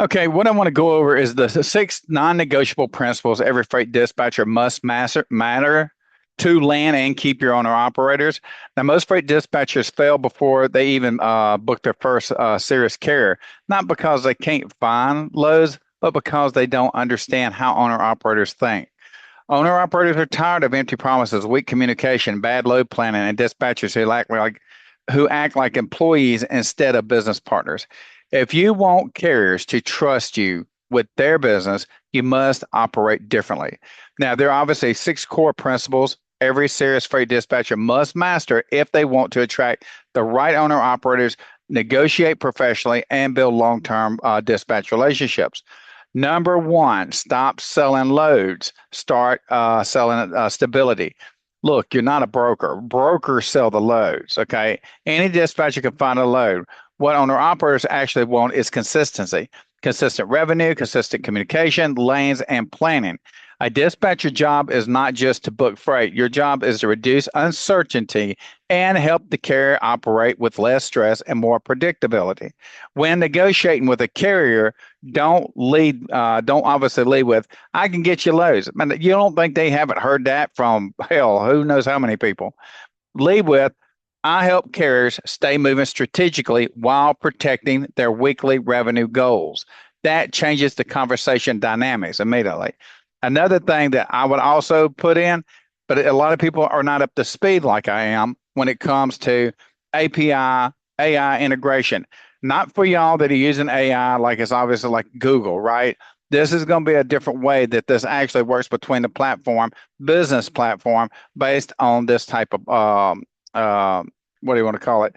Okay, what I want to go over is the six non-negotiable principles every freight dispatcher must matter to land and keep your owner operators. Now, most freight dispatchers fail before they even book their first serious carrier, not because they can't find loads, but because they don't understand how owner operators think. Owner operators are tired of empty promises, weak communication, bad load planning, and dispatchers who act like employees instead of business partners. If you want carriers to trust you with their business, you must operate differently. Now, there are obviously six core principles every serious freight dispatcher must master if they want to attract the right owner operators, negotiate professionally, and build long term dispatch relationships. Number one, stop selling loads, start selling stability. Look, you're not a broker. Brokers sell the loads, okay? Any dispatcher can find a load. What owner operators actually want is consistency, consistent revenue, consistent communication, lanes, and planning. A dispatcher job is not just to book freight. Your job is to reduce uncertainty and help the carrier operate with less stress and more predictability. When negotiating with a carrier, don't obviously lead with, I can get you loads. I mean, you don't think they haven't heard that from hell, who knows how many people? Lead with, I help carriers stay moving strategically while protecting their weekly revenue goals. That changes the conversation dynamics immediately. Another thing that I would also put in, but a lot of people are not up to speed like I am when it comes to API, AI integration. Not for y'all that are using AI like it's obviously like Google, right? This is going to be a different way that this actually works between the platform, business platform, based on this type of uh, what do you want to call it?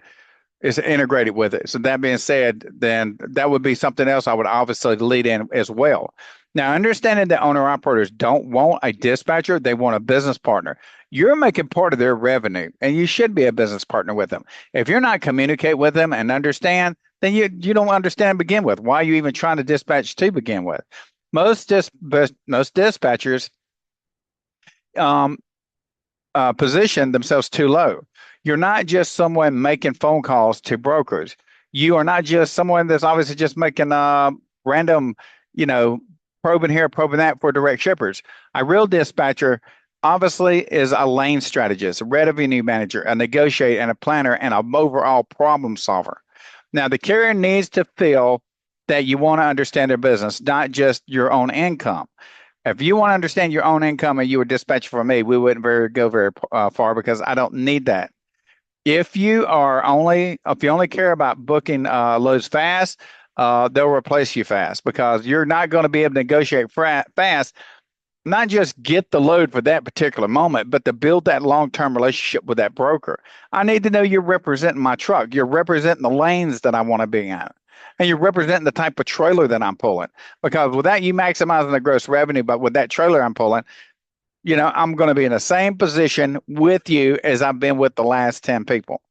Is integrated with it. So that being said, then that would be something else I would obviously lead in as well. Now, understanding that owner operators don't want a dispatcher, they want a business partner. You're making part of their revenue, and you should be a business partner with them. If you're not communicate with them and understand, then you don't understand to begin with. Why are you even trying to dispatch to begin with? Most dispatchers um, position themselves too low. You're not just someone making phone calls to brokers. You are not just someone that's obviously just making random, you know, probing here, probing that for direct shippers. A real dispatcher obviously is a lane strategist, a revenue manager, a negotiator, and a planner, and an overall problem solver. Now, the carrier needs to feel that you want to understand their business, not just your own income. If you want to understand your own income and you were dispatched for me, we wouldn't go very far because I don't need that. If you only care about booking loads fast, they'll replace you fast because you're not going to be able to negotiate fast, not just get the load for that particular moment, but to build that long-term relationship with that broker. I need to know you're representing my truck. You're representing the lanes that I want to be in. And you're representing the type of trailer that I'm pulling. Because without you maximizing the gross revenue, but with that trailer I'm pulling, I'm going to be in the same position with you as I've been with the last 10 people.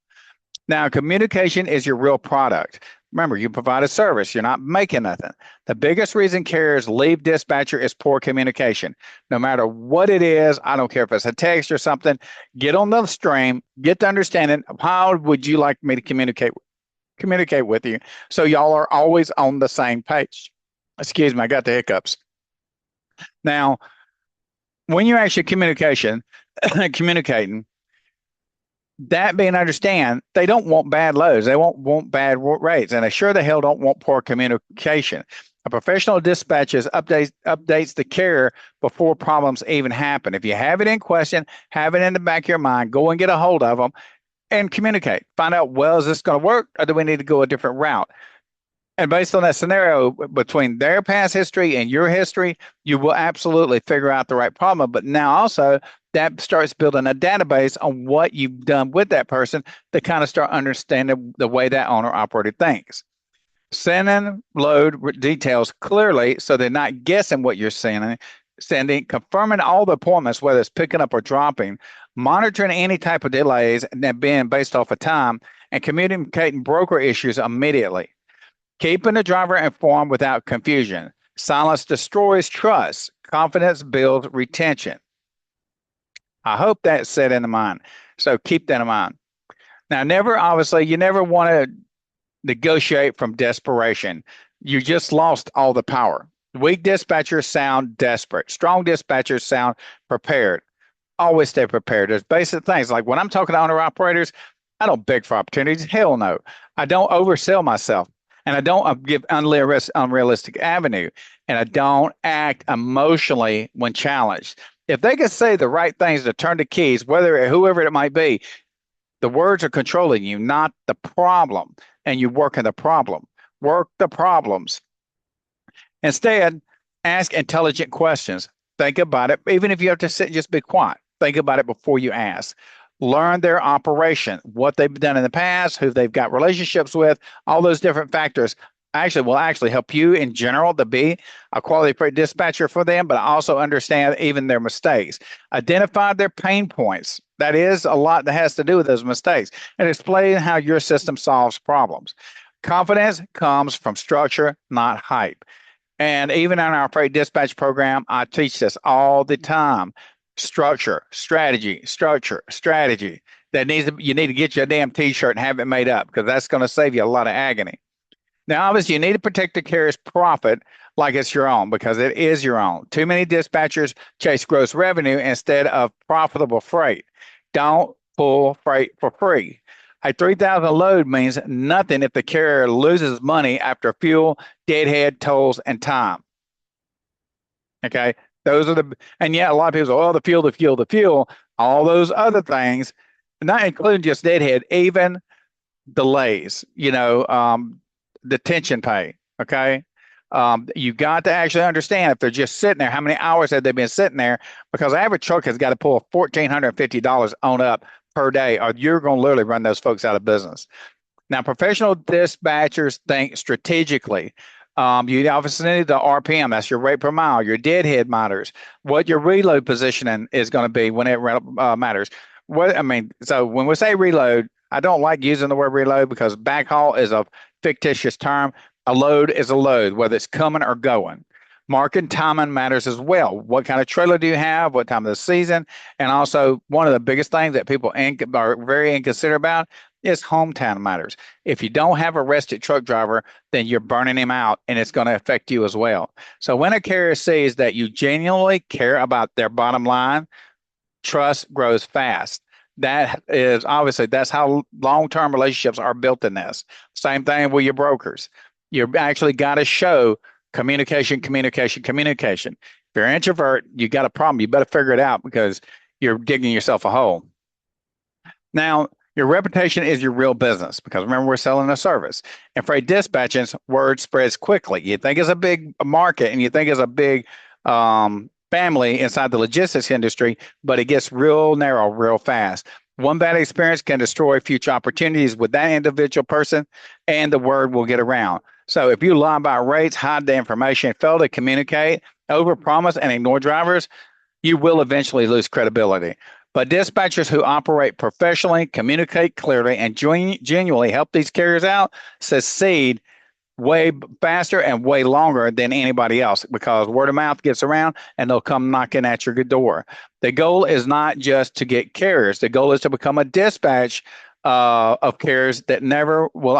Now, communication is your real product. Remember, you provide a service, you're not making nothing. The biggest reason carriers leave dispatcher is poor communication. No matter what it is, I don't care if it's a text or something, get on the stream, get to understanding how would you like me to communicate with you so y'all are always on the same page. Excuse me, I got the hiccups. Now, when you're actually communicating, that being understand, they don't want bad loads. They won't want bad rates, and they sure the hell don't want poor communication. A professional dispatches updates the carrier before problems even happen. If you have it in question, have it in the back of your mind. Go and get a hold of them and communicate. Find out, well, is this going to work, or do we need to go a different route? And based on that scenario, between their past history and your history, you will absolutely figure out the right problem. But now also that starts building a database on what you've done with that person to kind of start understanding the way that owner operator thinks. Sending load details clearly so they're not guessing what you're sending, confirming all the appointments, whether it's picking up or dropping, monitoring any type of delays and being based off of time, and communicating broker issues immediately. Keeping the driver informed without confusion. Silence destroys trust. Confidence builds retention. I hope that's set in mind. So keep that in mind. Now, obviously, you never want to negotiate from desperation. you just lost all the power. Weak dispatchers sound desperate. Strong dispatchers sound prepared. Always stay prepared. There's basic things like when I'm talking to owner operators, I don't beg for opportunities. Hell no. I don't oversell myself, and I don't give unrealistic avenue, and I don't act emotionally when challenged. If they can say the right things to turn the keys, whether whoever it might be, the words are controlling you, not the problem, and you work in the problem. Work the problems. Instead, ask intelligent questions. Think about it. Even if you have to sit and just be quiet, think about it before you ask. Learn their operation, what they've done in the past, who they've got relationships with, all those different factors actually will actually help you in general to be a quality freight dispatcher for them, but also understand even their mistakes. Identify their pain points. That is a lot that has to do with those mistakes, and explain how your system solves problems. Confidence comes from structure, not hype. And even in our freight dispatch program, I teach this all the time. Structure, strategy, structure, strategy. You need to get your damn t-shirt and have it made up because that's going to save you a lot of agony. Now, obviously, you need to protect the carrier's profit like it's your own because it is your own. Too many dispatchers chase gross revenue instead of profitable freight. Don't pull freight for free. A 3,000 load means nothing if the carrier loses money after fuel, deadhead, tolls, and time. Okay. Those are and yet a lot of people say, oh, the fuel, all those other things, not including just deadhead, even delays, detention pay. Okay. You got to actually understand if they're just sitting there, how many hours have they been sitting there? Because the average truck has got to pull $1,450 on up per day, or you're going to literally run those folks out of business. Now, professional dispatchers think strategically. You obviously need the RPM, that's your rate per mile, your deadhead matters, what your reload positioning is going to be when it matters. So when we say reload, I don't like using the word reload because backhaul is a fictitious term. A load is a load, whether it's coming or going. Market timing matters as well. What kind of trailer do you have? What time of the season? And also, one of the biggest things that people are very inconsiderate about is hometown matters. If you don't have a rested truck driver, then you're burning him out and it's going to affect you as well. So when a carrier sees that you genuinely care about their bottom line, trust grows fast. That is obviously that's how long-term relationships are built in this. Same thing with your brokers. You actually got to show communication, communication, communication. If you're an introvert, you got a problem. You better figure it out because you're digging yourself a hole. Now, your reputation is your real business because remember, we're selling a service. And freight dispatching, word spreads quickly. You think it's a big market and you think it's a big family inside the logistics industry, but it gets real narrow real fast. One bad experience can destroy future opportunities with that individual person, and the word will get around. So if you lie about rates, hide the information, fail to communicate, overpromise, and ignore drivers, you will eventually lose credibility. But dispatchers who operate professionally, communicate clearly, and genuinely help these carriers out succeed way faster and way longer than anybody else because word of mouth gets around and they'll come knocking at your good door. The goal is not just to get carriers. The goal is to become a dispatch of carriers that never will,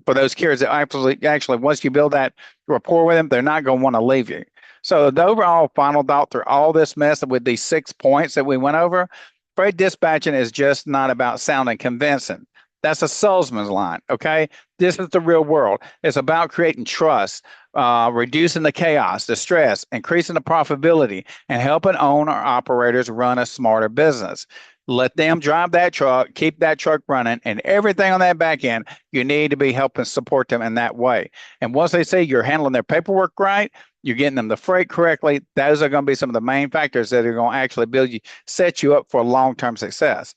for those carriers that actually, once you build that rapport with them, they're not going to want to leave you. So the overall final thought through all this mess with these 6 points that we went over, freight dispatching is just not about sounding convincing. That's a salesman's line, okay? This is the real world. It's about creating trust, reducing the chaos, the stress, increasing the profitability, and helping owner operators run a smarter business. Let them drive that truck, keep that truck running, and everything on that back end, you need to be helping support them in that way. And once they say you're handling their paperwork right, you're getting them the freight correctly, those are going to be some of the main factors that are going to actually set you up for long-term success.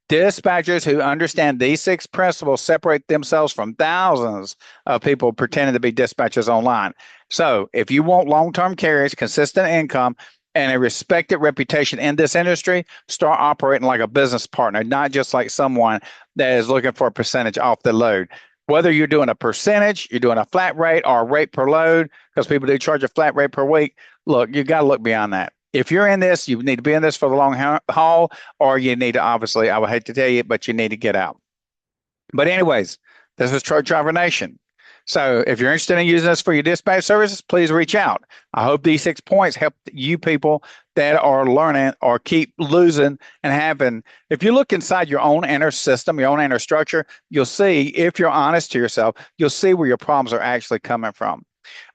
Dispatchers who understand these 6 principles separate themselves from thousands of people pretending to be dispatchers online. So if you want long-term carriers, consistent income, and a respected reputation in this industry, start operating like a business partner, not just like someone that is looking for a percentage off the load. Whether you're doing a percentage, you're doing a flat rate or a rate per load, because people do charge a flat rate per week, look, you got to look beyond that. If you're in this, you need to be in this for the long haul, or you need to, obviously, I would hate to tell you, but you need to get out. But anyways, this is Truck Driver Nation. So if you're interested in using us for your dispatch services, please reach out. I hope these 6 points help you people that are learning or keep losing and having. If you look inside your own inner system, your own inner structure, you'll see, if you're honest to yourself, you'll see where your problems are actually coming from.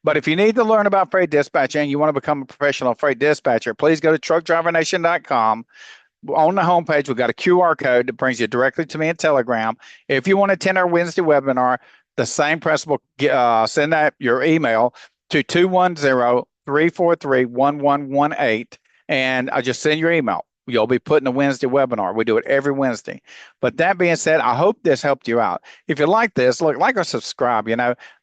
But if you need to learn about freight dispatching and you want to become a professional freight dispatcher, please go to truckdrivernation.com. On the homepage, we've got a QR code that brings you directly to me in Telegram. If you want to attend our Wednesday webinar, the same principle, send that your email to 210-343-1118, and I just send your email. You'll be put in a Wednesday webinar. We do it every Wednesday. But that being said, I hope this helped you out. If you like this, look, like or subscribe.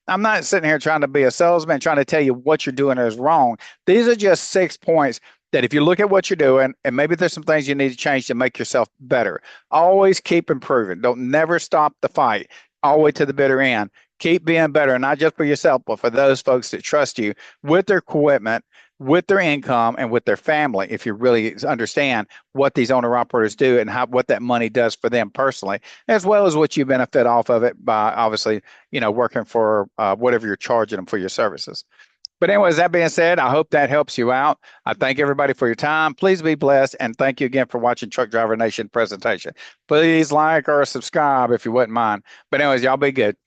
I'm not sitting here trying to be a salesman, trying to tell you what you're doing is wrong. These are just 6 points that if you look at what you're doing, and maybe there's some things you need to change to make yourself better. Always keep improving. Don't never stop the fight all the way to the bitter end. Keep being better, not just for yourself, but for those folks that trust you with their equipment, with their income, and with their family, if you really understand what these owner-operators do and what that money does for them personally, as well as what you benefit off of it by obviously, working for whatever you're charging them for your services. But anyways, that being said, I hope that helps you out. I thank everybody for your time. Please be blessed, and thank you again for watching Truck Driver Nation presentation. Please like or subscribe if you wouldn't mind. But anyways, y'all be good.